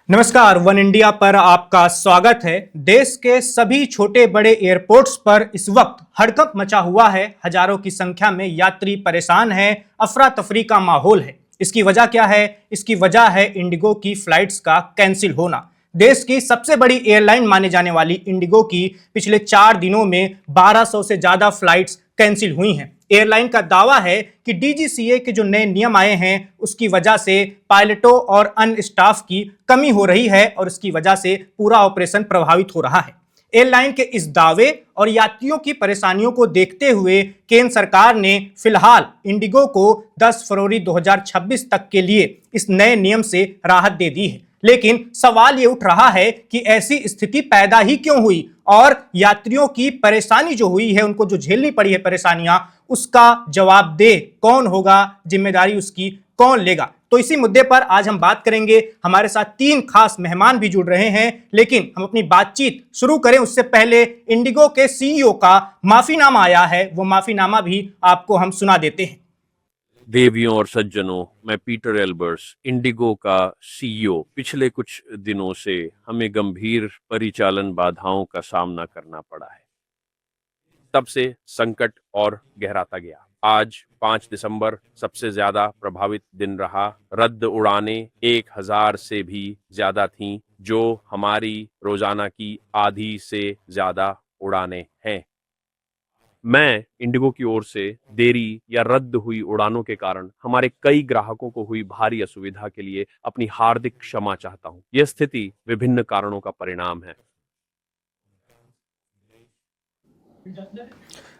नमस्कार, one India पर आपका स्वागत है। देश के सभी छोटे बड़े एयरपोर्ट्स पर इस वक्त हड़कंप मचा हुआ है। हजारों की संख्या में यात्री परेशान हैं, अफरा तफरी का माहौल है। इसकी वजह क्या है? इसकी वजह है इंडिगो की फ्लाइट्स का कैंसिल होना। देश की सबसे बड़ी एयरलाइन माने जाने वाली इंडिगो की पिछले 4 दिनों में 1200 से ज्यादा फ्लाइट्स कैंसिल हुई हैं। एयरलाइन का दावा है कि डीजीसीए के जो नए नियम आए हैं उसकी वजह से पायलटों और अन्य स्टाफ की कमी हो रही है और इसकी वजह से पूरा ऑपरेशन प्रभावित हो रहा है। एयरलाइन के इस दावे और यात्रियों की परेशानियों को देखते हुए केंद्र सरकार ने फिलहाल इंडिगो को 10 फरवरी 2026 तक के लिए इस नए नियम से राहत दे दी है। लेकिन सवाल ये उठ रहा है कि ऐसी स्थिति पैदा ही क्यों हुई और यात्रियों की परेशानी जो हुई है, उनको जो झेलनी पड़ी है परेशानियां, उसका जवाबदेह कौन होगा, जिम्मेदारी उसकी कौन लेगा। तो इसी मुद्दे पर आज हम बात करेंगे। हमारे साथ 3 खास मेहमान भी जुड़ रहे हैं, लेकिन हम अपनी बातचीत शुरू करें उससे पहले इंडिगो के सीईओ का माफीनामा आया है, वो माफीनामा भी आपको हम सुना देते हैं। देवियों और सज्जनों, मैं पीटर एल्बर्स, इंडिगो का सीईओ। पिछले कुछ दिनों से हमें गंभीर परिचालन बाधाओं का सामना करना पड़ा है। तब से संकट और गहराता गया। आज 5 दिसंबर सबसे ज्यादा प्रभावित दिन रहा। रद्द उड़ानें 1000 से भी ज्यादा थीं, जो हमारी रोजाना की आधी से ज्यादा उड़ानें हैं। मैं इंडिगो की ओर से देरी या रद्द हुई उड़ानों के कारण हमारे कई ग्राहकों को हुई भारी असुविधा के लिए अपनी हार्दिक क्षमा चाहता हूं। यह स्थिति विभिन्न कारणों का परिणाम है।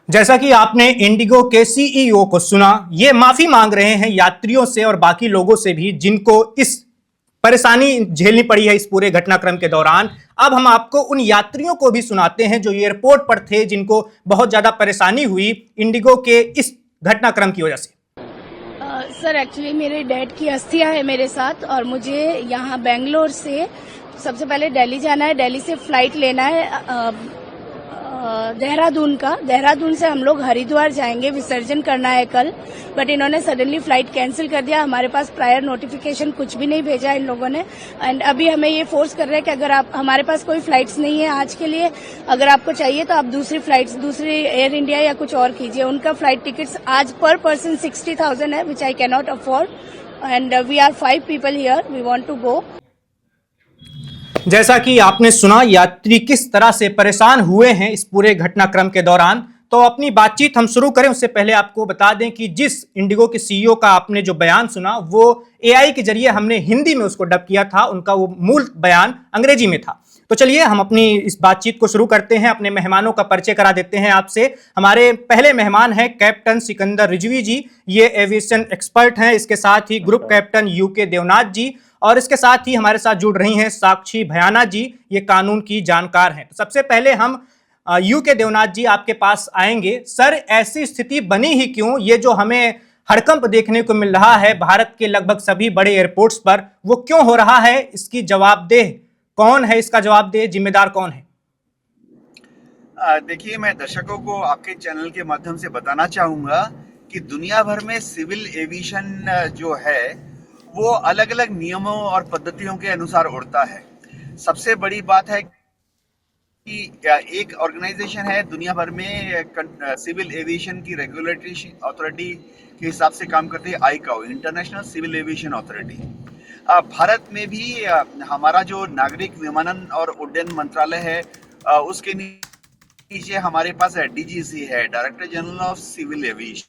जैसा कि आपने इंडिगो के सीईओ को सुना, ये माफी मांग रहे हैं यात्रियों से और बाकी लोगों से भी जिनको इस परेशानी झेलनी पड़ी है इस पूरे घटनाक्रम के दौरान। अब हम आपको उन यात्रियों को भी सुनाते हैं जो एयरपोर्ट पर थे, जिनको बहुत ज्यादा परेशानी हुई इंडिगो के इस घटनाक्रम की वजह से। सर, एक्चुअली मेरे डैड की अस्थियां है मेरे साथ और मुझे यहाँ बेंगलोर से सबसे पहले दिल्ली जाना है। दिल्ली से फ्लाइट लेना है देहरादून से हम लोग हरिद्वार जाएंगे, विसर्जन करना है कल। बट इन्होंने सडनली फ्लाइट कैंसिल कर दिया। हमारे पास प्रायर नोटिफिकेशन कुछ भी नहीं भेजा इन लोगों ने। एंड अभी हमें ये फोर्स कर रहे हैं कि अगर आप, हमारे पास कोई फ्लाइट्स नहीं है आज के लिए, अगर आपको चाहिए तो आप दूसरी एयर इंडिया या कुछ और कीजिए। उनका फ्लाइट टिकट्स आज पर पर्सन 60,000 है, which I can not afford. And we are 5 people here, we want to go. जैसा कि आपने सुना यात्री किस तरह से परेशान हुए हैं इस पूरे घटनाक्रम के दौरान। तो अपनी बातचीत हम शुरू करें उससे पहले आपको बता दें कि जिस इंडिगो के सीईओ का आपने जो बयान सुना वो एआई के जरिए हमने हिंदी में उसको डब किया था, उनका वो मूल बयान अंग्रेजी में था। तो चलिए हम अपनी इस बातचीत को शुरू करते हैं। अपने मेहमानों का परिचय करा देते हैं आपसे। हमारे पहले मेहमान हैं कैप्टन सिकंदर रिजवी जी, ये एविएशन एक्सपर्ट हैं। इसके साथ ही ग्रुप कैप्टन यूके देवनाथ जी, और इसके साथ ही हमारे साथ जुड़ रही हैं साक्षी भयाना जी, ये कानून की जानकार हैं। तो सबसे पहले हम यूके देवनाथ जी आपके पास आएंगे। सर, ऐसी स्थिति बनी ही क्यों? ये जो हमें हड़कंप देखने को मिल रहा है भारत के लगभग सभी बड़े एयरपोर्ट्स पर, वो क्यों हो रहा है? इसकी जवाबदेह कौन है? इसका जवाबदेह जिम्मेदार कौन है? देखिए, मैं दर्शकों को आपके चैनल के माध्यम से बताना चाहूंगा कि दुनिया भर में सिविल एविएशन जो है वो अलग अलग नियमों और पद्धतियों के अनुसार उड़ता है। सबसे बड़ी बात है कि एक ऑर्गेनाइजेशन है दुनिया भर में सिविल एविएशन की रेगुलेटरी अथॉरिटी के हिसाब से काम करती है, ICAO, international civil aviation authority. Bharat में भी हमारा जो नागरिक विमानन और उड्डयन मंत्रालय है, उसके नीचे हमारे पास डीजीसी है, director general of civil aviation.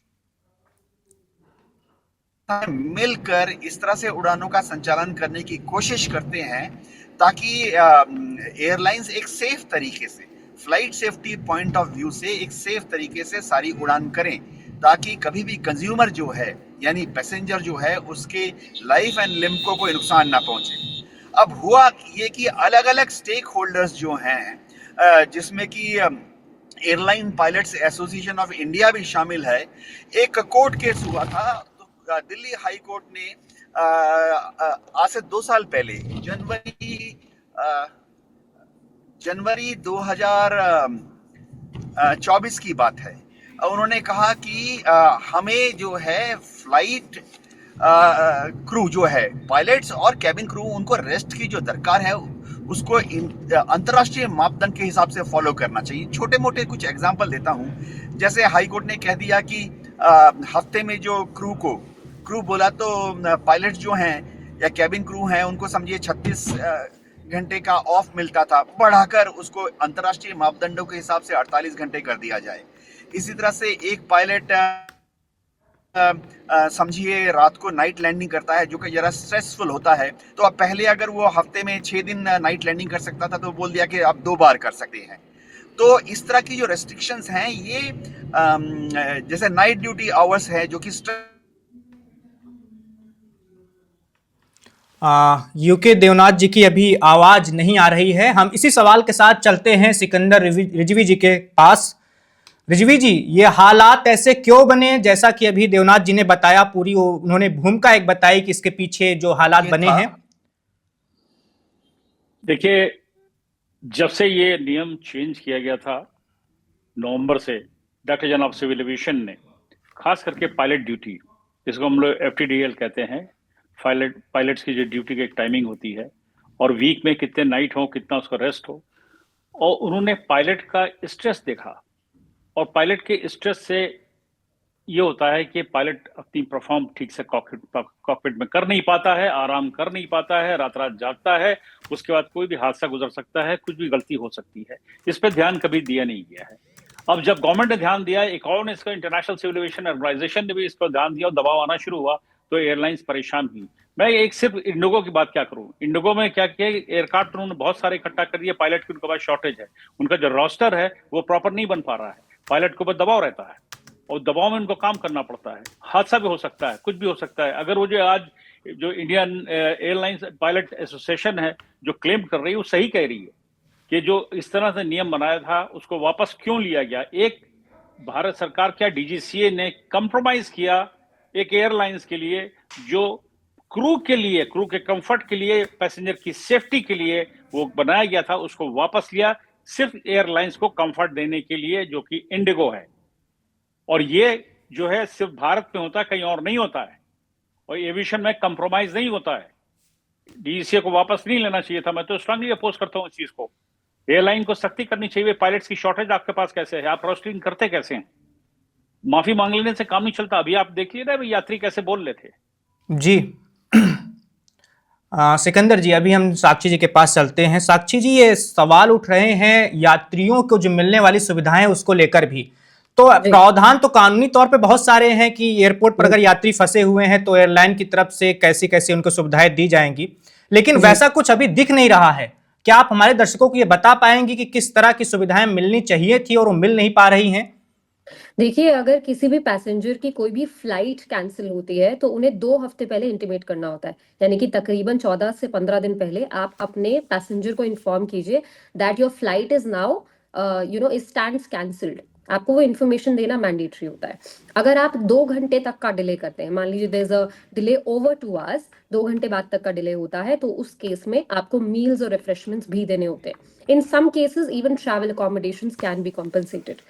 मिलकर इस तरह से उड़ानों का संचालन करने की कोशिश करते हैं ताकि एयरलाइंस एक सेफ तरीके से, flight safety point of view से एक सेफ तरीके से सारी उड़ान करें, ताकि कभी भी कंज्यूमर जो है यानी पैसेंजर जो है उसके लाइफ एंड लिम्ब को कोई नुकसान ना पहुंचे। अब हुआ ये कि अलग अलग स्टेक होल्डर्स जो हैं, जिसमें कि airline pilots association of India भी शामिल है, एक कोर्ट केस हुआ था। दिल्ली हाई कोर्ट ने आज से 2 साल पहले जनवरी 2024 की बात है, उन्होंने कहा कि हमें जो है फ्लाइट क्रू जो है, पायलट्स और कैबिन क्रू, उनको रेस्ट की जो दरकार है उसको अंतर्राष्ट्रीय मापदंड के हिसाब से फॉलो करना चाहिए। छोटे मोटे कुछ एग्जांपल देता हूँ। जैसे हाई कोर्ट ने कह दिया कि हफ्ते में जो क्रू बोला तो पायलट जो हैं या कैबिन क्रू हैं उनको समझिए 36 घंटे का ऑफ मिलता था, बढ़ाकर उसको अंतर्राष्ट्रीय मापदंडों के हिसाब से 48 घंटे कर दिया जाए। इसी तरह से एक पायलट समझिए रात को नाइट लैंडिंग करता है, जो कि जरा स्ट्रेसफुल होता है, तो अब पहले अगर वो हफ्ते में 6 दिन नाइट लैंडिंग कर सकता था तो बोल दिया कि आप 2 बार कर सकते हैं। तो इस तरह की जो रेस्ट्रिक्शंस हैं ये जैसे नाइट ड्यूटी आवर्स है जो कि यूके देवनाथ जी की अभी आवाज नहीं आ रही है। हम इसी सवाल के साथ चलते हैं सिकंदर रिजवी जी के पास। रिजवी जी, ये हालात ऐसे क्यों बने? जैसा कि अभी देवनाथ जी ने बताया, पूरी उन्होंने भूमिका एक बताई कि इसके पीछे जो हालात बने हैं। देखिए, जब से ये नियम चेंज किया गया था नवंबर से, director general of civil aviation ने खास करके पायलट ड्यूटी, जिसको हम लोग FTDL कहते हैं, पायलट्स की जो ड्यूटी की एक टाइमिंग होती है और वीक में कितने नाइट हो, कितना उसका रेस्ट हो, और उन्होंने पायलट का स्ट्रेस देखा। और पायलट के स्ट्रेस से ये होता है कि पायलट अपनी परफॉर्म ठीक से कॉकपिट में कर नहीं पाता है, आराम कर नहीं पाता है, रात रात जागता है, उसके बाद कोई भी हादसा गुजर सकता है, कुछ भी गलती हो सकती है। इस पर ध्यान कभी दिया नहीं गया है। अब जब गवर्नमेंट ने ध्यान दिया, एक और ने इसका इंटरनेशनल सिविल एविएशन ऑर्गेनाइजेशन ने भी इस पर ध्यान दिया और दबाव आना शुरू हुआ, तो एयरलाइंस परेशान हुई। मैं एक सिर्फ इंडिगो की बात क्या करूं, इंडिगो में क्या किया, एयरक्राफ्ट उन्होंने बहुत सारे इकट्ठा कर दिए, पायलट की उनके पास शॉर्टेज है, उनका जो रोस्टर है वो प्रॉपर नहीं बन पा रहा है, पायलट के ऊपर दबाव रहता है और दबाव में उनको काम करना पड़ता है, हादसा भी हो सकता है, कुछ भी हो सकता है। अगर वो जो आज जो इंडियन एयरलाइंस पायलट एसोसिएशन है जो क्लेम कर रही है, वो सही कह रही है कि जो इस तरह से नियम बनाया था उसको वापस क्यों लिया गया। एक भारत सरकार क्या DGCA ने कंप्रोमाइज किया एक एयरलाइंस के लिए, जो क्रू के लिए, क्रू के कंफर्ट के लिए, पैसेंजर की सेफ्टी के लिए वो बनाया गया था, उसको वापस लिया सिर्फ एयरलाइंस को कंफर्ट देने के लिए, जो कि इंडिगो है। और ये जो है सिर्फ भारत में होता है, कहीं और नहीं होता है, और एविएशन में कंप्रोमाइज नहीं होता है। DGCA को वापस नहीं लेना चाहिए था। मैं तो स्ट्रांगली अपोज करता हूँ इस चीज को। एयरलाइन को सख्ती करनी चाहिए। पायलट्स की शॉर्टेज आपके पास कैसे है, आप रोस्टरिंग करते कैसे हैं? माफी मांग लेने से काम नहीं चलता। अभी आप देखिए ना यात्री कैसे बोल रहे थे। जी सिकंदर जी, अभी हम साक्षी जी के पास चलते हैं। साक्षी जी, ये सवाल उठ रहे हैं यात्रियों को जो मिलने वाली सुविधाएं उसको लेकर भी। तो प्रावधान तो कानूनी तौर पे बहुत सारे हैं कि एयरपोर्ट पर अगर यात्री फंसे हुए हैं तो एयरलाइन की तरफ से कैसी कैसी उनको सुविधाएं दी जाएंगी, लेकिन वैसा कुछ अभी दिख नहीं रहा है। क्या आप हमारे दर्शकों को ये बता पाएंगे कि किस तरह की सुविधाएं मिलनी चाहिए थी और वो मिल नहीं पा रही हैं? देखिए, अगर किसी भी पैसेंजर की कोई भी फ्लाइट कैंसिल होती है तो उन्हें 2 हफ्ते पहले इंटीमेट करना होता है, यानी कि तकरीबन 14 से 15 दिन पहले आप अपने पैसेंजर को इन्फॉर्म कीजिए that your flight is now stands cancelled. आपको वो इन्फॉर्मेशन देना मैंडेटरी होता है। अगर आप 2 घंटे तक का डिले करते हैं, मान लीजिए there is a delay over 2 hours, 2 घंटे बाद तक का डिले होता है, तो उस केस में आपको मील्स और रिफ्रेशमेंट्स भी देने होते हैं। In some cases even travel accommodations can be compensated.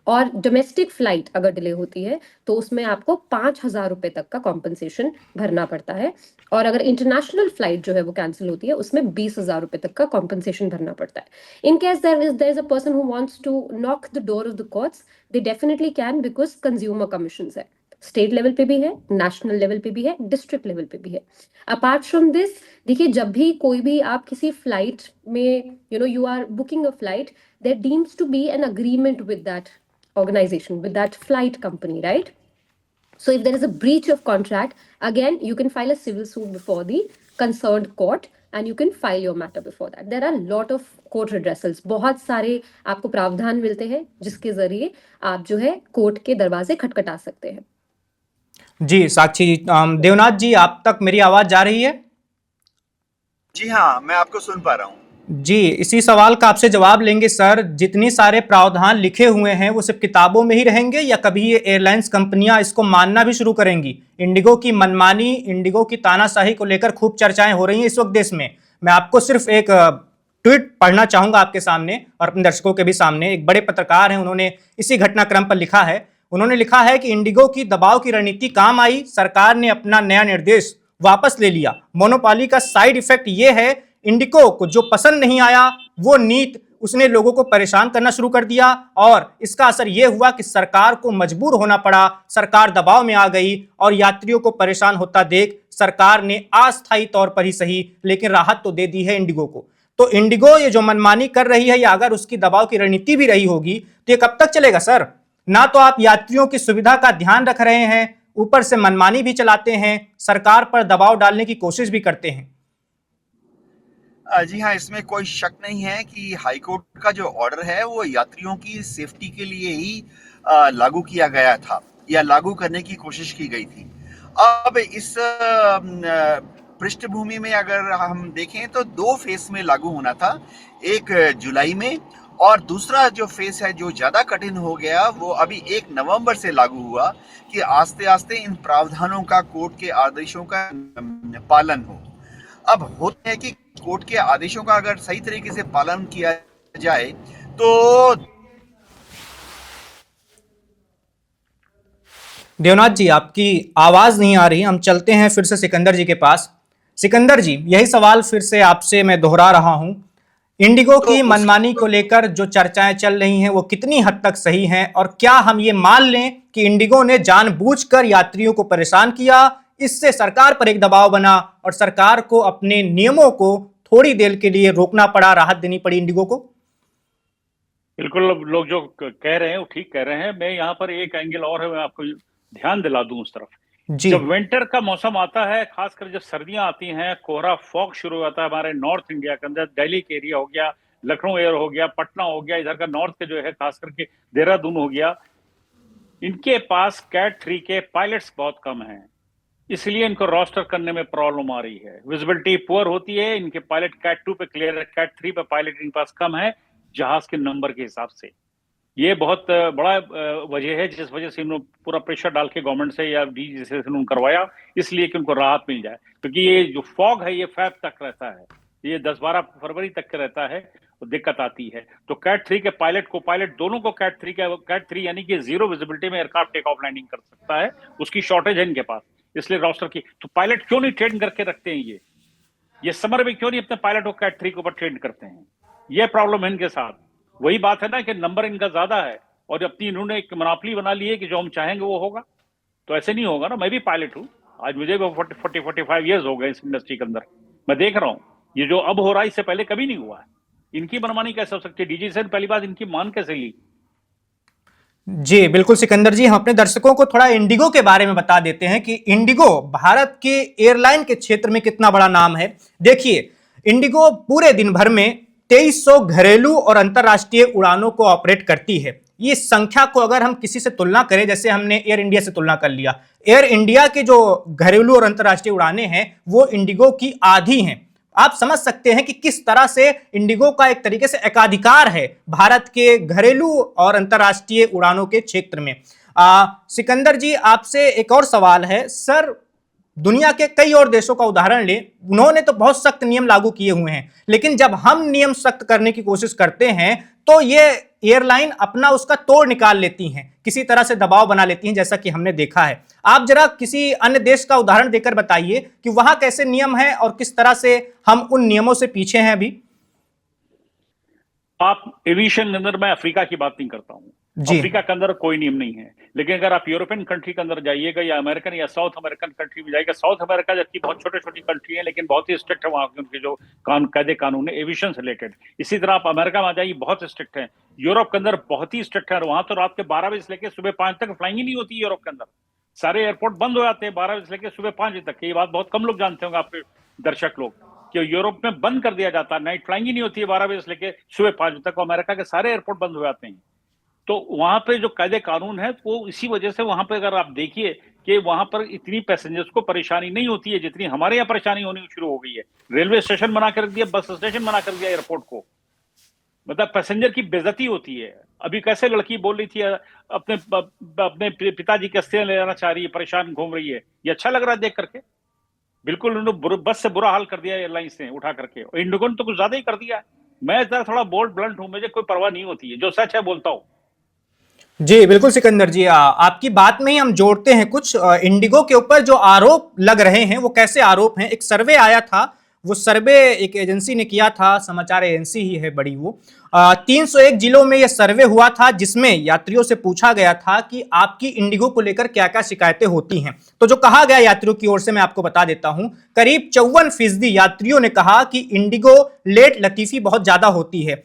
और डोमेस्टिक फ्लाइट अगर डिले होती है तो उसमें आपको 5,000 रुपए तक का कॉम्पनसेशन भरना पड़ता है। और अगर इंटरनेशनल फ्लाइट जो है वो कैंसिल होती है उसमें 20,000 रुपए तक का कॉम्पनसेशन भरना पड़ता है। In case there is a person who wants to knock the door of the courts, they definitely can, because consumer commissions है, स्टेट लेवल पे भी है, नेशनल लेवल पे भी है, डिस्ट्रिक्ट लेवल पे भी है। अपार्ट फ्रॉम दिस, देखिए, जब भी कोई भी आप किसी फ्लाइट में you are booking a flight, there deems to be an agreement with that organization, with that flight company, right? So if there is a breach of contract, again you can file a civil suit before the concerned court and you can file your matter before that. There are a lot of court redressals, बहुत सारे आपको प्रावधान मिलते हैं जिसके जरिए आप जो है कोर्ट के दरवाजे खटखटा सकते हैं। जी साक्षी जी, देवनाथ जी, आप तक मेरी आवाज जा रही है? जी हाँ, मैं आपको सुन पा रहा हूँ। जी, इसी सवाल का आपसे जवाब लेंगे सर। जितनी सारे प्रावधान लिखे हुए हैं वो सिर्फ किताबों में ही रहेंगे या कभी ये एयरलाइंस कंपनियां इसको मानना भी शुरू करेंगी? इंडिगो की मनमानी, इंडिगो की तानाशाही को लेकर खूब चर्चाएं हो रही हैं इस वक्त देश में। मैं आपको सिर्फ एक ट्वीट पढ़ना चाहूंगा आपके सामने और अपने दर्शकों के भी सामने। एक बड़े पत्रकार हैं, उन्होंने इसी घटनाक्रम पर लिखा है। उन्होंने लिखा है कि इंडिगो की दबाव की रणनीति काम आई, सरकार ने अपना नया निर्देश वापस ले लिया। मोनोपोली का साइड इफेक्ट ये है, इंडिगो को जो पसंद नहीं आया वो नीति उसने लोगों को परेशान करना शुरू कर दिया और इसका असर यह हुआ कि सरकार को मजबूर होना पड़ा, सरकार दबाव में आ गई और यात्रियों को परेशान होता देख सरकार ने अस्थायी तौर पर ही सही लेकिन राहत तो दे दी है इंडिगो को। तो इंडिगो ये जो मनमानी कर रही है या अगर उसकी दबाव की रणनीति भी रही होगी तो ये कब तक चलेगा सर? ना तो आप यात्रियों की सुविधा का ध्यान रख रहे हैं, ऊपर से मनमानी भी चलाते हैं, सरकार पर दबाव डालने की कोशिश भी करते हैं। जी हाँ, इसमें कोई शक नहीं है कि हाईकोर्ट का जो ऑर्डर है वो यात्रियों की सेफ्टी के लिए ही लागू किया गया था या लागू करने की कोशिश की गई थी। अब इस पृष्ठभूमि में अगर हम देखें तो 2 फेस में लागू होना था, एक जुलाई में और दूसरा जो फेस है जो ज्यादा कठिन हो गया वो अभी 1 नवंबर से लागू हुआ कि आस्ते आस्ते इन प्रावधानों का कोर्ट के आदेशों का पालन हो। अब होता है कि कोर्ट के आदेशों का अगर सही तरीके से पालन किया जाए तो देवनाथ जी आपकी आवाज नहीं आ रही, हम चलते हैं फिर से सिकंदर जी के पास। सिकंदर जी, यही सवाल फिर से आपसे मैं दोहरा रहा हूं, इंडिगो की मनमानी को लेकर जो चर्चाएं चल रही हैं वो कितनी हद तक सही हैं और क्या हम ये मान लें कि इंडिगो ने जानबूझकर यात्रियों को परेशान किया, इससे सरकार पर एक दबाव बना और सरकार को अपने नियमों को थोड़ी देर के लिए रोकना पड़ा, राहत देनी पड़ी इंडिगो को? बिल्कुल, लोग जो कह रहे हैं वो ठीक कह रहे हैं। मैं यहाँ पर एक एंगल और है, मैं आपको ध्यान दिला दूं उस तरफ। जी। जब विंटर का मौसम आता है, खासकर जब सर्दियां आती हैं, कोहरा फॉग शुरू होता है हमारे नॉर्थ इंडिया के अंदर, दिल्ली के एरिया हो गया, लखनऊ एयर हो गया, पटना हो गया, इधर का नॉर्थ के जो है खास करके देहरादून हो गया, इनके पास कैट 3 के पायलट्स बहुत कम हैं, इसलिए इनको रोस्टर करने में प्रॉब्लम आ रही है। विजिबिलिटी पुअर होती है, इनके पायलट कैट 2 पे क्लियर है, कैट 3 पे पायलट इनके पास कम है जहाज के नंबर के हिसाब से। ये बहुत बड़ा वजह है जिस वजह से इन्होंने पूरा प्रेशर डाल के गवर्नमेंट से या डीजी से इन्होंने करवाया, इसलिए कि उनको राहत मिल जाए। क्योंकि ये जो फॉग है ये फेब तक रहता है, ये 10-12 फरवरी तक का रहता है, तो दिक्कत आती है। तो कैट 3 के पायलट को पायलट दोनों को कैट 3 यानी कि 0 विजिबिलिटी में एयरक्राफ्ट टेक ऑफ लैंडिंग कर सकता है, उसकी शॉर्टेज है इनके पास, इसलिए रोस्टर की। तो पायलट क्यों नहीं ट्रेन करके रखते हैं? ये समर में क्यों नहीं अपने पायलट को कैट 3 के ऊपर ट्रेन करते हैं? ये प्रॉब्लम है इनके साथ। वही बात है ना कि नंबर इनका ज्यादा है और अपनी इन्होंने एक मोनोपोली बना ली है कि जो हम चाहेंगे वो होगा। तो ऐसे नहीं होगा ना। मैं भी पायलट हूँ, आज मुझे 40-45 ईयर्स हो गए इस इंडस्ट्री के अंदर। मैं देख रहा हूँ ये जो अब हो रहा है इससे पहले कभी नहीं हुआ है। इनकी मनमानी कैसे हो सकती है? डीजी से पहली बात इनकी मान कैसे ली? जी बिल्कुल सिकंदर जी, हम अपने दर्शकों को थोड़ा इंडिगो के बारे में बता देते हैं कि इंडिगो भारत के एयरलाइन के क्षेत्र में कितना बड़ा नाम है। देखिए, इंडिगो पूरे दिन भर में 2300 घरेलू और अंतरराष्ट्रीय उड़ानों को ऑपरेट करती है। ये संख्या को अगर हम किसी से तुलना करें, जैसे हमने एयर इंडिया से तुलना कर लिया, एयर इंडिया के जो घरेलू और अंतरराष्ट्रीय उड़ानें हैं वो इंडिगो की आधी हैं। आप समझ सकते हैं कि किस तरह से इंडिगो का एक तरीके से एकाधिकार है भारत के घरेलू और अंतरराष्ट्रीय उड़ानों के क्षेत्र में। सिकंदर जी, आपसे एक और सवाल है सर, दुनिया के कई और देशों का उदाहरण ले, उन्होंने तो बहुत सख्त नियम लागू किए हुए हैं, लेकिन जब हम नियम सख्त करने की कोशिश करते हैं तो ये एयरलाइन अपना उसका तोड़ निकाल लेती हैं, किसी तरह से दबाव बना लेती हैं, जैसा कि हमने देखा है। आप जरा किसी अन्य देश का उदाहरण देकर बताइए कि वहां कैसे नियम है और किस तरह से हम उन नियमों से पीछे हैं अभी। आप एविएशन के अंदर, मैं अफ्रीका की बात नहीं करता हूँ, अफ्रीका के अंदर कोई नियम नहीं है, लेकिन अगर आप यूरोपियन कंट्री के अंदर जाइएगा या अमेरिकन या साउथ अमेरिकन कंट्री में जाइएगा, साउथ अमेरिका जबकि बहुत छोटी छोटी कंट्री है लेकिन बहुत ही स्ट्रिक्ट है वहां के उनके जो कायदे कानून है एविएशन से रिलेटेड। इसी तरह आप अमेरिका में आ जाइए, बहुत स्ट्रिक्ट है। यूरोप के अंदर बहुत ही स्ट्रिक्ट है, वहां तो रात के 12 बजे से लेकर सुबह 5 तक फ्लाइंग ही नहीं होती यूरोप के अंदर। सारे एयरपोर्ट बंद हो जाते हैं 12 बजे से लेकर सुबह 5 बजे तक। ये बात बहुत कम लोग जानते होंगे, आपके दर्शक लोग, कि यूरोप में बंद कर दिया जाता है, नाइट फ्लाइंग ही नहीं होती है 12 बजे से लेकर सुबह 5 बजे तक। अमेरिका के सारे एयरपोर्ट बंद हो जाते हैं। तो वहां पे जो कायदे कानून है वो इसी वजह से वहां पे अगर आप देखिए कि वहां पर इतनी पैसेंजर्स को परेशानी नहीं होती है जितनी हमारे यहाँ परेशानी होनी शुरू हो गई है। रेलवे स्टेशन बना कर रख दिया, बस स्टेशन बना कर दिया एयरपोर्ट को, मतलब पैसेंजर की बेइज्जती होती है। अभी कैसे लड़की बोल रही थी अपने पिताजी के अस्थियां ले जाना चाह रही है, परेशान घूम रही है, ये अच्छा लग रहा है देख करके? बिल्कुल उन्होंने बस से बुरा हाल कर दिया एयरलाइंस ने उठा करके, और इंडिगो ने तो कुछ ज्यादा ही कर दिया। मैं थोड़ा बोल्ड ब्लंट हूं, मुझे कोई परवाह नहीं होती है, जो सच है बोलता हूं। जी बिल्कुल सिकंदर जी, आपकी बात में ही हम जोड़ते हैं कुछ इंडिगो के ऊपर जो आरोप लग रहे हैं वो कैसे आरोप हैं। एक सर्वे आया था, वो सर्वे एक एजेंसी ने किया था, समाचार एजेंसी ही है बड़ी वो। 301 जिलों में ये सर्वे हुआ था जिसमें यात्रियों से पूछा गया था कि आपकी इंडिगो को लेकर क्या क्या शिकायतें होती हैं। तो जो कहा गया यात्रियों की ओर से मैं आपको बता देता हूं, करीब 54% यात्रियों ने कहा कि इंडिगो लेट लतीफी बहुत ज्यादा होती है,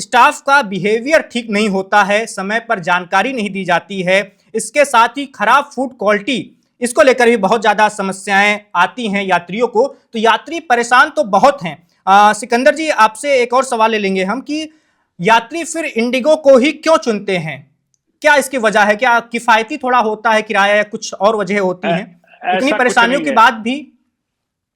स्टाफ का बिहेवियर ठीक नहीं होता है, समय पर जानकारी नहीं दी जाती है, इसके साथ ही खराब फूड क्वालिटी, इसको लेकर भी बहुत ज्यादा समस्याएं आती हैं यात्रियों को। तो यात्री परेशान तो बहुत हैं। सिकंदर जी, आपसे एक और सवाल ले लेंगे हम कि यात्री फिर इंडिगो को ही क्यों चुनते हैं? क्या इसकी वजह है? क्या किफायती थोड़ा होता है किराया या कुछ और वजह होती हैं? इतनी ऐसा कुछ परेशानियों नहीं के है। बाद भी?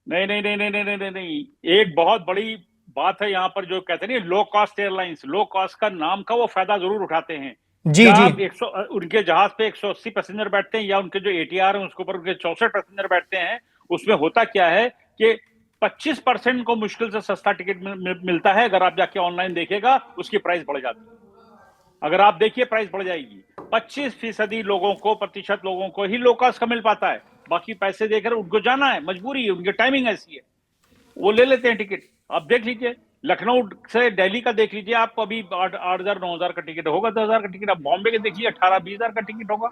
नहीं नहीं नहीं नहीं नहीं नहीं नहीं नहीं। एक बहुत बड़ी बात है यहाँ पर, जो कहते हैं low cost airlines, low cost का नाम का वो फायदा जरूर उठाते हैं। जी जी। जब 100 उनके जहाज पे 180 पैसेंजर बैठते हैं, या उनके जो एटीआर है उसके ऊपर उनके 64 पैसेंजर बैठते हैं, उसमें होता क्या है कि 25% को मुश्किल से सस्ता टिकट मिलता है। अगर आप जाके ऑनलाइन देखेगा उसकी प्राइस बढ़ जाती है। अगर आप देखिए प्राइस बढ़ जाएगी। 25% लोगों को, प्रतिशत लोगों को ही लो कॉस्ट का मिल पाता है। बाकी पैसे देकर उनको जाना है, मजबूरी है, उनकी टाइमिंग ऐसी है, वो ले लेते हैं टिकट। आप देख लीजिए, लखनऊ से दिल्ली का देख लीजिए, आपको अभी 8,000 9,000 का टिकट होगा, 10,000 का टिकट। आप बॉम्बे के देखिए 18-20,000 का टिकट होगा।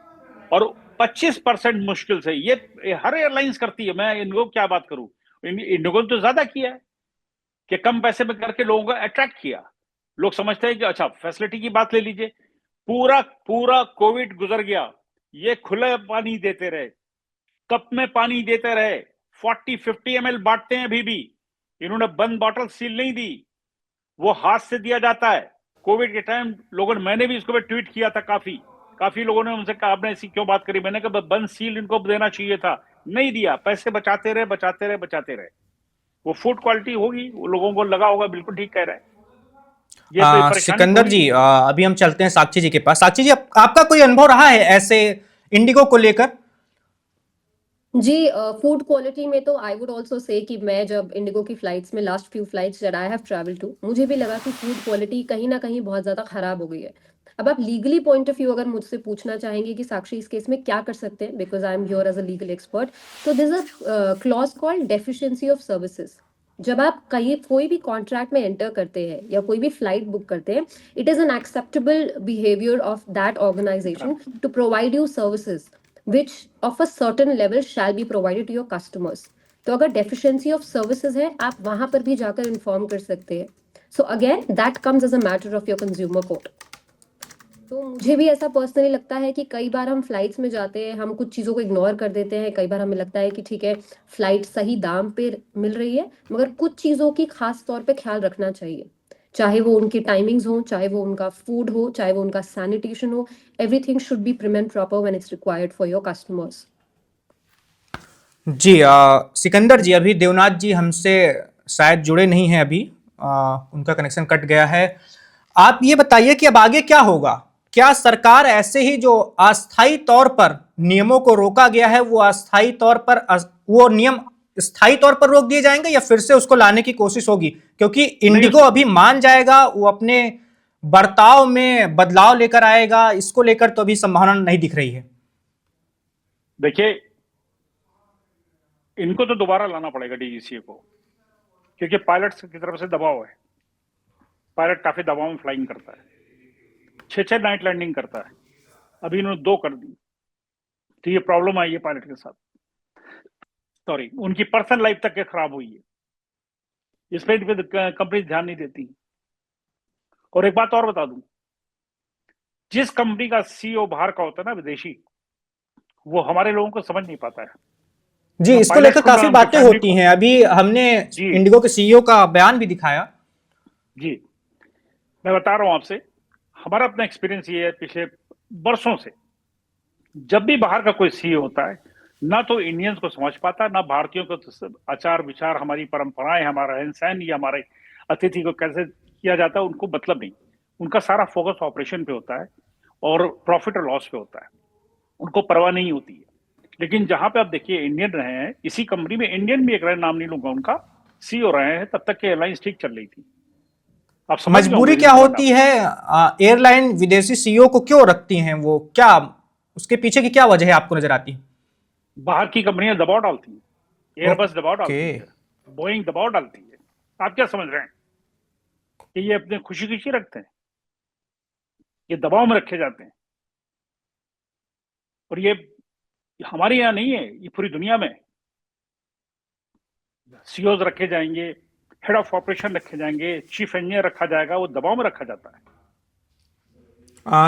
और 25% मुश्किल से ये हर एयरलाइंस करती है। मैं इनको क्या बात करूं, इंडिगो ने तो ज्यादा किया है कि कम पैसे में करके लोगों को अट्रैक्ट किया। लोग समझते हैं कि अच्छा, फैसिलिटी की बात ले लीजिए, पूरा पूरा कोविड गुजर गया, ये खुले पानी देते रहे, कप में पानी देते रहे, 40-50 ml बांटते हैं अभी भी। इन्होंने बंद बॉटल सील नहीं दी, वो हाथ से दिया जाता है। कोविड के टाइम लोगों ने, मैंने भी इसको पे ट्वीट किया था, काफी लोगों ने उनसे कहा आपने ऐसी क्यों बात करी। मैंने कहा बंद सील इनको देना चाहिए था, नहीं दिया, पैसे बचाते रहे बचाते रहे बचाते रहे। वो फूड क्वालिटी होगी, वो लोगों को लगा होगा, बिल्कुल ठीक कह रहे हैं। ये परेशानी सिकंदर थोड़ी। जी, अभी हम चलते हैं साक्षी जी के पास। साक्षी जी, आपका कोई अनुभव रहा है ऐसे इंडिगो को लेकर? जी, फूड क्वालिटी में तो आई वुड आल्सो से कि मैं जब इंडिगो की फ्लाइट्स में last few flights that I have travel to, मुझे भी लगा कि फूड क्वालिटी कहीं ना कहीं बहुत ज़्यादा खराब हो गई है। अब आप लीगली पॉइंट ऑफ व्यू अगर मुझसे पूछना चाहेंगे कि साक्षी इस केस में क्या कर सकते हैं, because I am here as a legal expert, तो this a clause called deficiency of services. जब आप कहीं कोई भी कॉन्ट्रैक्ट में एंटर करते हैं या कोई भी फ्लाइट बुक करते हैं, it is an acceptable behaviour of that organisation to provide you services which of a certain level shall be provided to your customers. तो अगर deficiency of services है, आप वहां पर भी जाकर इन्फॉर्म कर सकते हैं। So again, that comes as a matter of your consumer court. तो मुझे भी ऐसा पर्सनली लगता है कि कई बार हम फ्लाइट्स में जाते हैं, हम कुछ चीज़ों को इग्नोर कर देते हैं। कई बार हमें लगता है कि ठीक है, फ्लाइट सही दाम पे मिल रही है, मगर कुछ चीज़ों की खास तौर पे ख्याल रखना चाहिए। चाहे वो उनकी टाइमिंग्स हो, चाहे वो उनका फूड हो, चाहे वो उनका सैनिटेशन हो, everything should be prim and proper when it's required for your customers. जी, सिकंदर जी, अभी देवनाथ जी हमसे शायद जुड़े नहीं हैं अभी, उनका कनेक्शन कट गया है। आप ये बताइए कि अब आगे क्या होगा? क्या सरकार ऐसे ही जो अस्थायी तौर पर नियमों को रोका गया है, वो अस्थायी तौर पर वो नियम स्थायी तौर पर रोक दिए जाएंगे या फिर से उसको लाने की कोशिश होगी? क्योंकि इंडिगो अभी मान जाएगा, वो अपने बर्ताव में बदलाव लेकर आएगा, इसको लेकर तो अभी संभावना नहीं दिख रही है। देखिए, इनको तो दोबारा लाना पड़ेगा डीजीसीए को, क्योंकि पायलट्स की तरफ से दबाव है। पायलट काफी दबाव में फ्लाइंग करता है, 6-6 नाइट लैंडिंग करता है। अभी इन्होंने 2 कर दी, तो ये प्रॉब्लम आई है पायलट के साथ। सॉरी, उनकी पर्सनल लाइफ तक के खराब हुई है। इस पे कंपनी ध्यान नहीं देती। और एक बात और बता दूं, जिस कंपनी का सीईओ बाहर का होता है ना, विदेशी, वो हमारे लोगों को समझ नहीं पाता है। जी, मैं इसको पायलट लेकर को, मैं काफी उनकी बातें फैमिली होती को, हैं। अभी हमने जी इंडिगो के सीईओ का बयान भी दिखाया। जी, मैं बता रहा हूं आपसे, हमारा अपना एक्सपीरियंस ये है पिछले वर्षों से, जब भी बाहर का कोई सीईओ होता है, ना तो इंडियंस को समझ पाता, ना भारतीयों को तो आचार विचार, हमारी परंपराएं, हमारा रहन सहन या हमारे अतिथि को कैसे किया जाता है, उनको मतलब नहीं। उनका सारा फोकस ऑपरेशन पे होता है और प्रॉफिट और लॉस पे होता है, उनको परवाह नहीं होती है। लेकिन जहां पे आप देखिए इंडियन रहे हैं, इसी कंपनी में इंडियन भी एक रहे, नाम नहीं लूंगा उनका, सीईओ रहे हैं, तब तक के एयरलाइंस ठीक चल रही थी। आप समझ गए मजबूरी होंगे क्या जिस होती है? एयरलाइन विदेशी सीईओ को क्यों रखती हैं? वो क्या, उसके पीछे की क्या वजह है आपको नजर आती है? बाहर की कंपनियां दबाव डालती हैं, एयरबस दबाव ओके। डालती है, बोइंग दबाव डालती है। आप क्या समझ रहे हैं कि ये अपने खुशी खुशी रखते हैं? ये दबाव में रखे जाते हैं। और ये हमारे यहाँ नहीं है, ये पूरी दुनिया में सीईओज रखे जाएंगे, हेड ऑफ ऑपरेशन रखे जाएंगे, चीफ इंजीनियर रखा जाएगा, वो दबाव में रखा जाता है।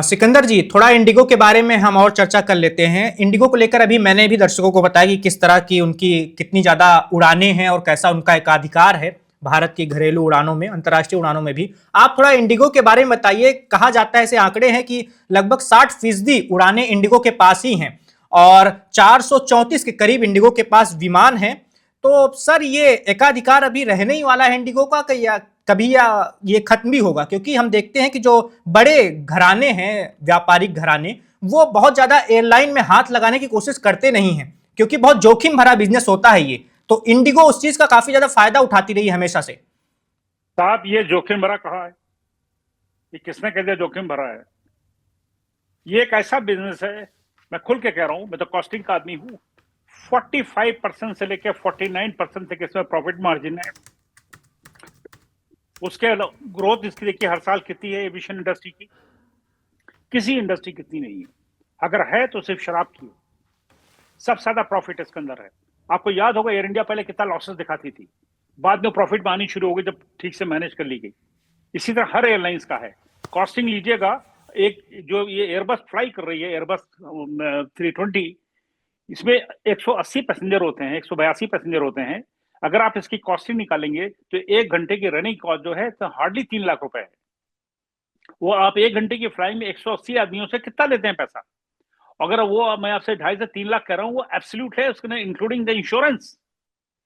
सिकंदर जी, थोड़ा इंडिगो के बारे में हम और चर्चा कर लेते हैं। इंडिगो को लेकर अभी मैंने भी दर्शकों को बताया कि किस तरह की उनकी कितनी ज्यादा उड़ानें हैं और कैसा उनका एकाधिकार है भारत की घरेलू उड़ानों में, अंतर्राष्ट्रीय उड़ानों में भी। आप थोड़ा इंडिगो के बारे में बताइए। कहा जाता है, ऐसे आंकड़े हैं कि लगभग 60% उड़ानें इंडिगो के पास ही हैं और 434 के करीब इंडिगो के पास विमान हैं। तो सर, ये एकाधिकार अभी रहने ही वाला है इंडिगो का कभी या ये खत्म भी होगा? क्योंकि हम देखते हैं कि जो बड़े घराने हैं, व्यापारिक घराने, वो बहुत ज्यादा एयरलाइन में हाथ लगाने की कोशिश करते नहीं हैं, क्योंकि बहुत जोखिम भरा बिजनेस होता है ये। तो इंडिगो उस चीज का काफी ज्यादा फायदा उठाती रही है हमेशा से। साहब, ये जोखिम भरा कहाँ है? ये किसने कह दिया जोखिम भरा है? ये एक ऐसा बिजनेस है, मैं खुल के कह रहा हूं, मैं तो कॉस्टिंग का आदमी हूं। 45% से लेकर 49% तक इसमें प्रॉफिट मार्जिन है। उसके ग्रोथ इसकी देखिए हर साल कितनी है एविएशन इंडस्ट्री की, किसी इंडस्ट्री कितनी नहीं है। अगर है तो सिर्फ शराब की है। सबसे ज्यादा प्रॉफिट इसके अंदर है। आपको याद होगा एयर इंडिया पहले कितना लॉसेस दिखाती थी, बाद में प्रॉफिट में आनी शुरू हो गई जब ठीक से मैनेज कर ली गई। इसी तरह हर एयरलाइंस का है। कॉस्टिंग लीजिएगा, एक जो ये एयरबस फ्लाई कर रही है, एयरबस 320, इसमें 180 पैसेंजर होते हैं, 182 पैसेंजर होते हैं। अगर आप इसकी कॉस्टिंग निकालेंगे तो 1 घंटे की रनिंग कॉस्ट जो है तो हार्डली 3 लाख रुपए है। वो आप 1 घंटे की फ्लाइंग में 180 आदमियों से कितना लेते हैं पैसा? अगर वो मैं आपसे 2.5 से 3 लाख कह रहा हूं, वो एब्सोल्यूट है, उसके इंक्लूडिंग द इंश्योरेंस।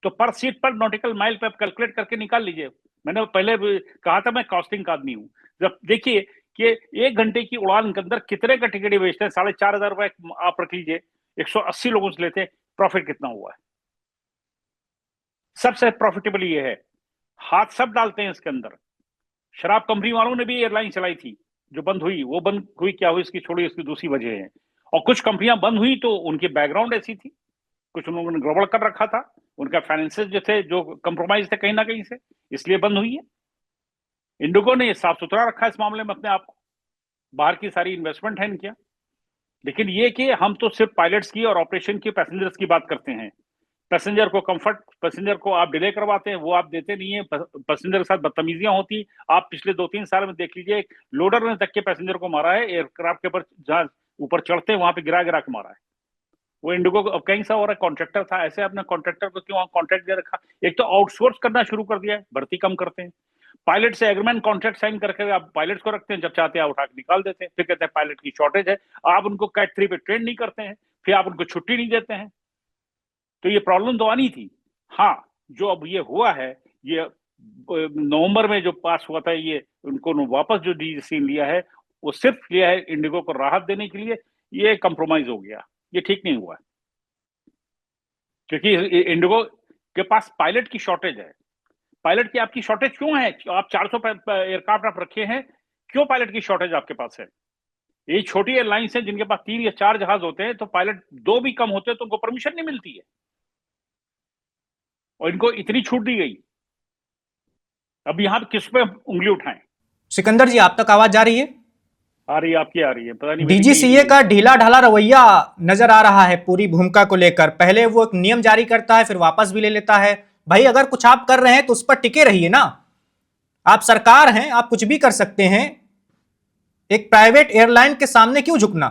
तो पर सीट पर नॉटिकल माइल पे आप कैलकुलेट करके निकाल लीजिए। मैंने पहले भी कहा था मैं कॉस्टिंग का आदमी हूं। जब देखिए कि 1 घंटे की उड़ान के अंदर कितने का टिकट बेचते हैं, 4,500 रुपए आप रख लीजिए, 180 लोगों से लेते हैं, प्रॉफिट कितना हुआ है? सबसे प्रॉफिटेबल ये है। हाथ सब डालते हैं इसके अंदर। शराब कंपनी वालों ने भी एयरलाइन चलाई थी, जो बंद हुई। वो बंद हुई क्या हुई, इसकी छोड़ी, इसकी दूसरी वजह है। और कुछ कंपनियां बंद हुई तो उनकी बैकग्राउंड ऐसी थी, कुछ उन लोगों ने गड़बड़ कर रखा था, उनका फाइनेंसेस जो थे, जो कंप्रोमाइज थे कहीं ना कहीं से, इसलिए बंद हुई है। इंडिगो ने साफ सुथरा रखा इस मामले में अपने आप को। बाहर की सारी इन्वेस्टमेंट है इनकी। लेकिन ये कि हम तो सिर्फ पायलट्स की और ऑपरेशन की, पैसेंजर्स की बात करते हैं। पैसेंजर को कंफर्ट, पैसेंजर को आप डिले करवाते हैं, वो आप देते नहीं है। पैसेंजर के साथ बदतमीजियां होती। आप पिछले 2-3 साल में देख लीजिए, लोडर ने तक के पैसेंजर को मारा है, एयरक्राफ्ट के ऊपर जहां ऊपर चढ़ते हैं वहां पे गिरा गिरा के मारा है। वो इंडिगो अब कहीं सा हो रहा है, कॉन्ट्रैक्टर था, ऐसे अपने कॉन्ट्रैक्टर को क्यों कॉन्ट्रैक्ट दे रखा? एक तो आउटसोर्स करना शुरू कर दिया है, भर्ती कम करते हैं। पायलट से एग्रीमेंट कॉन्ट्रैक्ट साइन करके आप पायलट्स को रखते हैं, जब चाहते हैं उठा के निकाल देते हैं। फिर कहते हैं पायलट की शॉर्टेज है, आप उनको कैट 3 पे ट्रेन नहीं करते हैं, फिर आप उनको छुट्टी नहीं देते हैं। तो ये प्रॉब्लम तो आनी थी। हाँ, जो अब ये हुआ है, ये नवंबर में जो पास हुआ था, ये उनको वापस जो डिसीजन लिया है, वो सिर्फ लिया है इंडिगो को राहत देने के लिए। ये कंप्रोमाइज हो गया, ये ठीक नहीं हुआ, क्योंकि इंडिगो के पास पायलट की शॉर्टेज है। पायलट की आपकी शॉर्टेज क्यों है? आप 400 एयरक्राफ्ट आप रखे हैं, क्यों पायलट की शॉर्टेज आपके पास है? ये छोटी एयरलाइंस हैं जिनके पास 3 या 4 जहाज होते हैं, तो पायलट 2 भी कम होते हैं तो उनको परमिशन नहीं मिलती है, और इनको इतनी छूट दी गई। अब यहां पे किस पे उंगली उठाएं? सिकंदर जी, आप तक आवाज जा रही है? आ रही है, आपकी आ रही है, पता नहीं मेरी डीजीसीए का ढीला ढाला रवैया नजर आ रहा है पूरी भूमिका को लेकर। पहले वो एक नियम जारी करता है, फिर वापस भी ले लेता है। भाई, अगर कुछ आप कर रहे हैं तो उस पर टिके रहिए ना। आप सरकार हैं, आप कुछ भी कर सकते हैं। एक प्राइवेट एयरलाइन के सामने क्यों झुकना?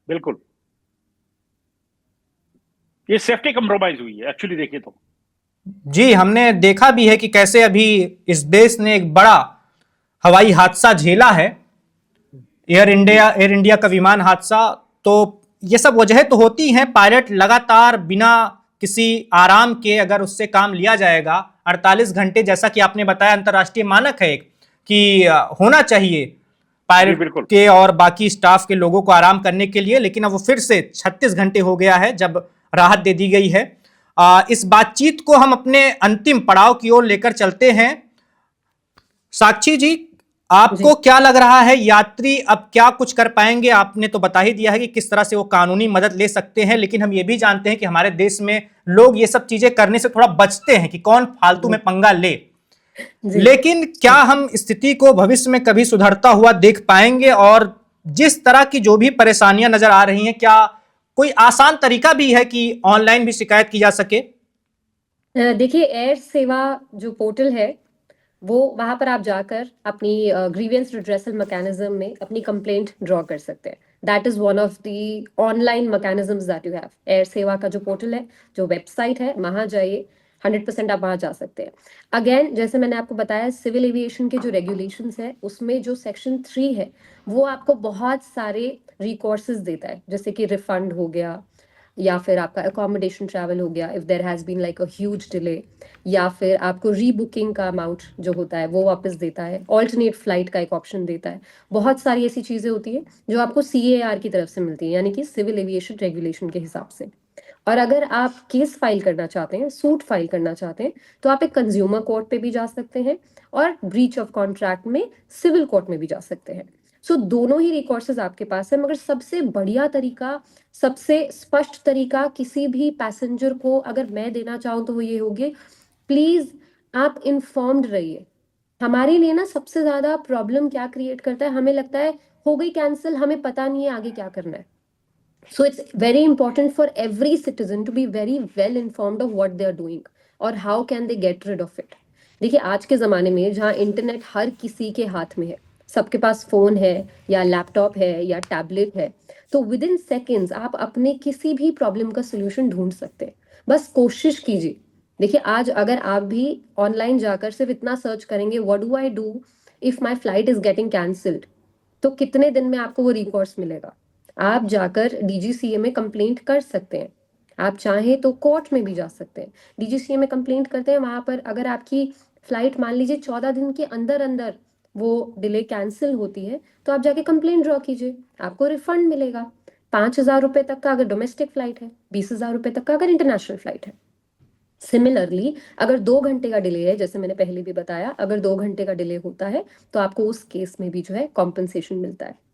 बिल्कुल, ये सेफ्टी कंप्रोमाइज हुई है एक्चुअली, देखिए तो। जी, हमने देखा भी है कि कैसे अभी इस देश ने एक बड़ा हवाई हादसा झेला है, एयर इंडिया का विमान हादसा। तो ये सब वजह तो होती हैं। पायलट लगातार बिना किसी आराम के अगर उससे काम लिया जाएगा 48 घंटे, जैसा कि आपने बताया अंतर्राष्ट्रीय मानक है कि होना चाहिए पायलट के और बाकी स्टाफ के लोगों को आराम करने के लिए, लेकिन अब वो फिर से 36 घंटे हो गया है जब राहत दे दी गई है। इस बातचीत को हम अपने अंतिम पड़ाव की ओर लेकर चलते हैं। साक्षी जी, आपको क्या लग रहा है, यात्री अब क्या कुछ कर पाएंगे? आपने तो बता ही दिया है कि किस तरह से वो कानूनी मदद ले सकते हैं, लेकिन हम ये भी जानते हैं कि हमारे देश में लोग ये सब चीजें करने से थोड़ा बचते हैं कि कौन फालतू में पंगा ले। जी लेकिन क्या हम स्थिति को भविष्य में कभी सुधरता हुआ देख पाएंगे? और जिस तरह की जो भी परेशानियां नजर आ रही हैं, क्या कोई आसान तरीका भी है कि ऑनलाइन भी शिकायत की जा सके? देखिए, एयर सेवा जो पोर्टल है वो वहां पर आप जाकर अपनी ग्रीवेंस रिड्रेसल मैकेनिज्म में अपनी कंप्लेंट ड्रॉ कर सकते हैं। That is one of the online mechanisms that you have. Air सेवा का जो पोर्टल है, जो वेबसाइट है, वहां जाइए, 100% आप वहां जा सकते हैं। अगेन, जैसे मैंने आपको बताया, सिविल एविएशन के जो रेगुलेशंस है उसमें जो सेक्शन 3 है वो आपको बहुत सारे रिकोर्सेज देता है, जैसे कि रिफंड हो गया, या फिर आपका अकोमोडेशन ट्रैवल हो गया if there has been like a huge delay, या फिर आपको रीबुकिंग का अमाउंट जो होता है वो वापस देता है, ऑल्टरनेट फ्लाइट का एक ऑप्शन देता है। बहुत सारी ऐसी चीजें होती है जो आपको CAR की तरफ से मिलती है, यानी कि सिविल एविएशन रेगुलेशन के हिसाब से। और अगर आप केस फाइल करना चाहते हैं, सूट फाइल करना चाहते हैं, तो आप एक कंज्यूमर कोर्ट पे भी जा सकते हैं और ब्रीच ऑफ कॉन्ट्रैक्ट में सिविल कोर्ट में भी जा सकते हैं। सो दोनों ही रिकॉर्सेस आपके पास है, मगर सबसे बढ़िया तरीका, सबसे स्पष्ट तरीका किसी भी पैसेंजर को अगर मैं देना चाहूँ तो वो ये होगी, प्लीज आप इन्फॉर्म्ड रहिए। हमारे लिए ना सबसे ज्यादा प्रॉब्लम क्या क्रिएट करता है, हमें लगता है हो गई कैंसिल, हमें पता नहीं है आगे क्या करना है। So it's very important for every citizen to be very well informed of what they are doing और how can they get rid of it। देखिए, आज के ज़माने में जहाँ इंटरनेट हर किसी के हाथ में है, सबके पास फ़ोन है या लैपटॉप है या टैबलेट है, तो विद इन सेकेंड्स आप अपने किसी भी प्रॉब्लम का सोल्यूशन ढूंढ सकते हैं। बस कोशिश कीजिए। देखिए, आज अगर आप भी ऑनलाइन जाकर सिर्फ इतना सर्च करेंगे, what do I do if my flight is getting cancelled, तो कितने दिन में आपको वो रिकॉर्ड्स मिलेगा। आप जाकर DGCA में कंप्लेंट कर सकते हैं, आप चाहें तो कोर्ट में भी जा सकते हैं। DGCA में कंप्लेंट करते हैं, वहां पर अगर आपकी फ्लाइट मान लीजिए 14 दिन के अंदर अंदर वो डिले कैंसिल होती है, तो आप जाके कंप्लेंट ड्रॉ कीजिए, आपको रिफंड मिलेगा। 5,000 रुपए तक का अगर डोमेस्टिक फ्लाइट है, 20,000 रुपए तक का अगर इंटरनेशनल फ्लाइट है। सिमिलरली अगर 2 घंटे का डिले है, जैसे मैंने पहले भी बताया, अगर 2 घंटे का डिले होता है तो आपको उस केस में भी जो है कॉम्पनसेशन मिलता है।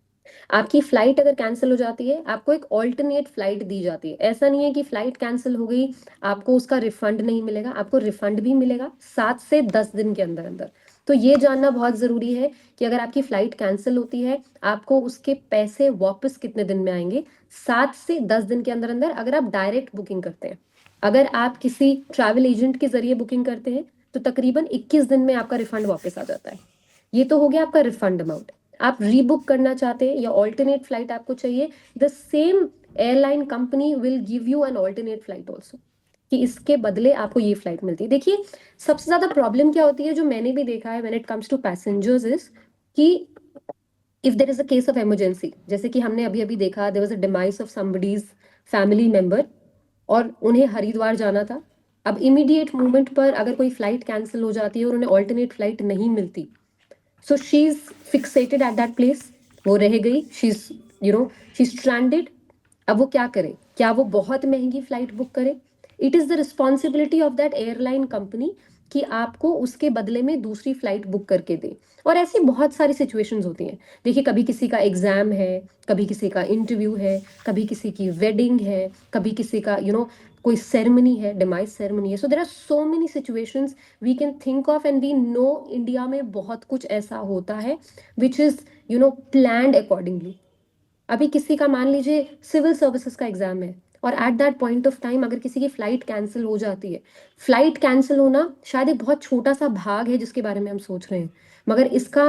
आपकी फ्लाइट अगर कैंसिल हो जाती है, आपको एक ऑल्टरनेट फ्लाइट दी जाती है। ऐसा नहीं है कि फ्लाइट कैंसिल हो गई आपको उसका रिफंड नहीं मिलेगा, आपको रिफंड भी मिलेगा 7 से 10 दिन के अंदर अंदर। तो ये जानना बहुत जरूरी है कि अगर आपकी फ्लाइट कैंसिल होती है, आपको उसके पैसे वापस कितने दिन में आएंगे। 7 से 10 दिन के अंदर अंदर अगर आप डायरेक्ट बुकिंग करते हैं। अगर आप किसी ट्रैवल एजेंट के जरिए बुकिंग करते हैं तो तकरीबन 21 दिन में आपका रिफंड वापस आ जाता है। ये तो हो गया आपका रिफंड अमाउंट। आप रीबुक करना चाहते हैं या ऑल्टरनेट फ्लाइट आपको चाहिए, the same airline company will give you an alternate flight also, कि इसके बदले आपको ये फ्लाइट मिलती है। देखिए, सबसे ज्यादा प्रॉब्लम क्या होती है, जो मैंने भी देखा है when it comes to passengers, is कि if there is a case of emergency, जैसे कि हमने अभी अभी देखा, there was a demise of somebody's family member और उन्हें हरिद्वार जाना था। अब इमीडिएट मूवमेंट पर अगर कोई फ्लाइट कैंसिल हो जाती है और उन्हें ऑल्टरनेट फ्लाइट नहीं मिलती, so she's fixated at that place, वो रह गई, she's stranded। अब वो क्या करे, क्या वो बहुत महंगी फ्लाइट बुक करे? It is the responsibility of that airline company कि आपको उसके बदले में दूसरी फ्लाइट बुक करके दे। और ऐसी बहुत सारी सिचुएशंस होती हैं। देखिए, कभी किसी का एग्जाम है, कभी किसी का इंटरव्यू है, कभी किसी की वेडिंग है, कभी किसी का कोई सेरेमनी है, डिमाइस सेरेमनी है। So there are so many situations we can think of, and we know India में बहुत कुछ ऐसा होता है विच इज प्लान्ड अकॉर्डिंगली। अभी किसी का मान लीजिए सिविल सर्विसेज का एग्जाम है और at that point of time अगर किसी की फ्लाइट कैंसिल हो जाती है, फ्लाइट कैंसिल होना शायद एक बहुत छोटा सा भाग है जिसके बारे में हम सोच रहे हैं, मगर इसका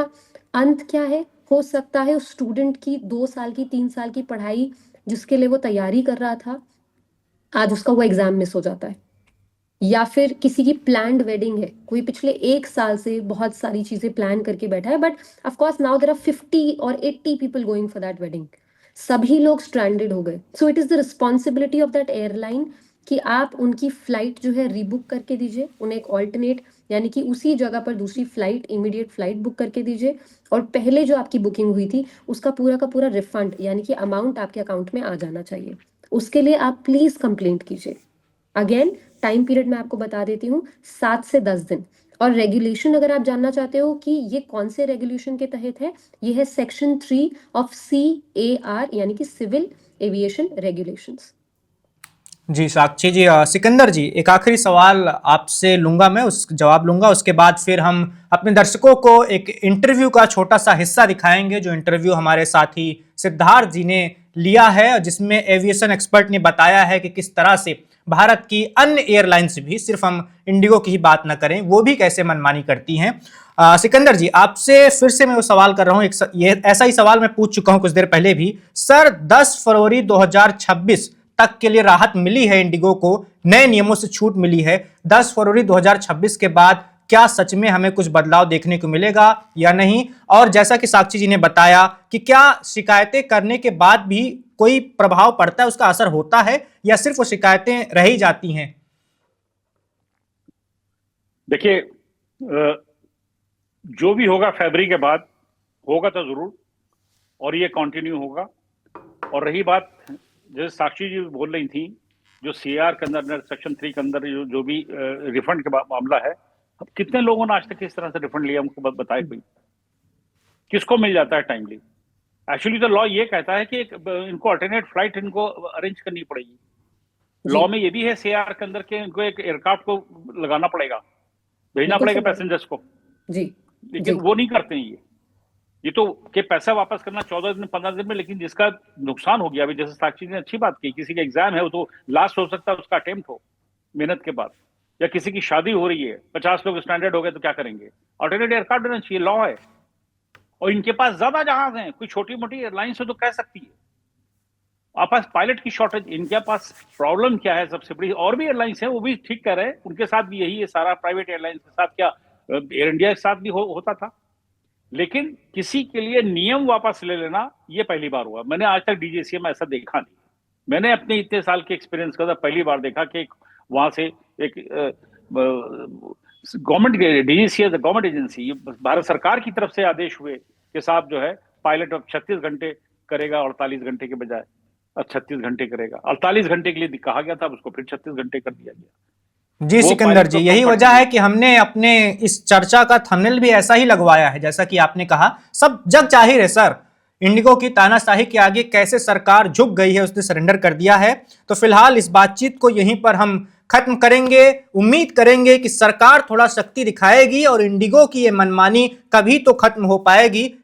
अंत क्या है? हो सकता है उस स्टूडेंट की 2 साल की 3 साल की पढ़ाई जिसके लिए वो तैयारी कर रहा था, आज उसका वो एग्जाम मिस हो जाता है। या फिर किसी की प्लान्ड वेडिंग है, कोई पिछले 1 साल से बहुत सारी चीजें प्लान करके बैठा है, but of course now there are 50 और 80 people going for that wedding, सभी लोग स्ट्रैंडेड हो गए। So it is the responsibility of that airline कि आप उनकी फ्लाइट जो है रीबुक करके दीजिए, उन्हें एक ऑल्टरनेट यानी कि उसी जगह पर दूसरी फ्लाइट, इमीडिएट फ्लाइट बुक करके दीजिए, और पहले जो आपकी बुकिंग हुई थी उसका पूरा का पूरा रिफंड यानी कि अमाउंट आपके अकाउंट में आ जाना चाहिए। उसके लिए आप प्लीज कंप्लेंट कीजिए। अगेन, टाइम पीरियड मैं आपको बता देती हूँ, 7 से 10 दिन। और रेगुलेशन अगर आप जानना चाहते हो कि ये कौन से रेगुलेशन के तहत है, ये है सेक्शन 3 ऑफ CAR यानी कि सिविल एविएशन रेगुलेशंस। जी साक्षी जी, सिकंदर जी, एक आखिरी सवाल आपसे लूंगा, मैं उस जवाब लूंगा, उसके बाद फिर हम अपने दर्शकों को एक इंटरव्यू का छोटा सा हिस्सा दिखाएंगे, जो इंटरव्यू हमारे साथी सिद्धार्थ जी ने लिया है, जिसमें एविएशन एक्सपर्ट ने बताया है कि किस तरह से भारत की अन्य एयरलाइंस भी, सिर्फ हम इंडिगो की ही बात न करें, वो भी कैसे मनमानी करती हैं। सिकंदर जी, आपसे फिर से मैं वो सवाल कर रहा हूँ, ये ऐसा ही सवाल मैं पूछ चुका हूँ कुछ देर पहले भी। सर, 10 फरवरी 2026 तक के लिए राहत मिली है इंडिगो को, नए नियमों से छूट मिली है। 10 फरवरी 2026 के बाद क्या सच में हमें कुछ बदलाव देखने को मिलेगा या नहीं? और जैसा कि साक्षी जी ने बताया कि क्या शिकायतें करने के बाद भी कोई प्रभाव पड़ता है, उसका असर होता है, या सिर्फ वो शिकायतें रह ही जाती हैं? देखिए, जो भी होगा फरवरी के बाद होगा तो जरूर, और ये कंटिन्यू होगा। और रही बात, जैसे साक्षी जी बोल रही थी, जो CAR के अंदर सेक्शन 3 के अंदर जो भी रिफंड का मामला है, अब कितने लोगों ने आज तक किस तरह से रिफंड लिया, हमको बताए कोई? किसको मिल जाता है टाइमली? एक्चुअली तो लॉ ये कहता है कि इनको अल्टरनेट फ्लाइट इनको अरेंज करनी पड़ेगी। लॉ में ये भी है CAR के अंदर के इनको एक एयरक्राफ्ट को लगाना पड़ेगा, भेजना पड़ेगा पैसेंजर्स को जी, लेकिन वो नहीं करते हैं। ये तो कि पैसा वापस करना 14 दिन 15 दिन में, लेकिन जिसका नुकसान हो गया, अभी जैसे साक्षी ने अच्छी बात की, किसी का एग्जाम है, वो तो लास्ट हो सकता है उसका अटेम्प्ट हो मेहनत के बाद, या किसी की शादी हो रही है, 50 लोग स्टैंडर्ड हो गए तो क्या करेंगे? अल्टरनेट एयरक्राफ्ट देना चाहिए, लॉ है। और इनके पास ज्यादा जहाज हैं, कोई छोटी मोटी एयरलाइंस है तो कह सकती है। आप पास पायलट की शॉर्टेज, इनके पास प्रॉब्लम क्या है सबसे बड़ी? और भी एयरलाइंस है, वो भी ठीक कर रहे हैं, उनके साथ भी यही है सारा, प्राइवेट एयरलाइंस के साथ क्या एयर इंडिया के साथ भी होता था। लेकिन किसी के लिए नियम वापस ले लेना ये पहली बार हुआ। मैंने आज तक DGCA में ऐसा देखा नहीं। मैंने अपने इतने साल के एक्सपीरियंस का पहली बार देखा कि वहां से एक government DGCA government agency, Bharat सरकार की तरफ से आदेश हुए कि साहब जो है पायलट अब 36 घंटे करेगा, 48 घंटे के बजाय अब 36 घंटे करेगा। 48 घंटे के लिए कहा गया था, उसको फिर 36 घंटे कर दिया गया। जी सिकंदर जी, यही वजह है कि हमने अपने इस चर्चा का थंबनेल भी ऐसा ही लगवाया है, जैसा कि आपने कहा, सब जग जाहिर है सर, इंडिगो की तानाशाही के आगे कैसे सरकार झुक गई है, उसने सरेंडर कर दिया है। तो फिलहाल इस बातचीत को यहीं पर हम खत्म करेंगे। उम्मीद करेंगे कि सरकार थोड़ा शक्ति दिखाएगी और इंडिगो की ये मनमानी कभी तो खत्म हो पाएगी।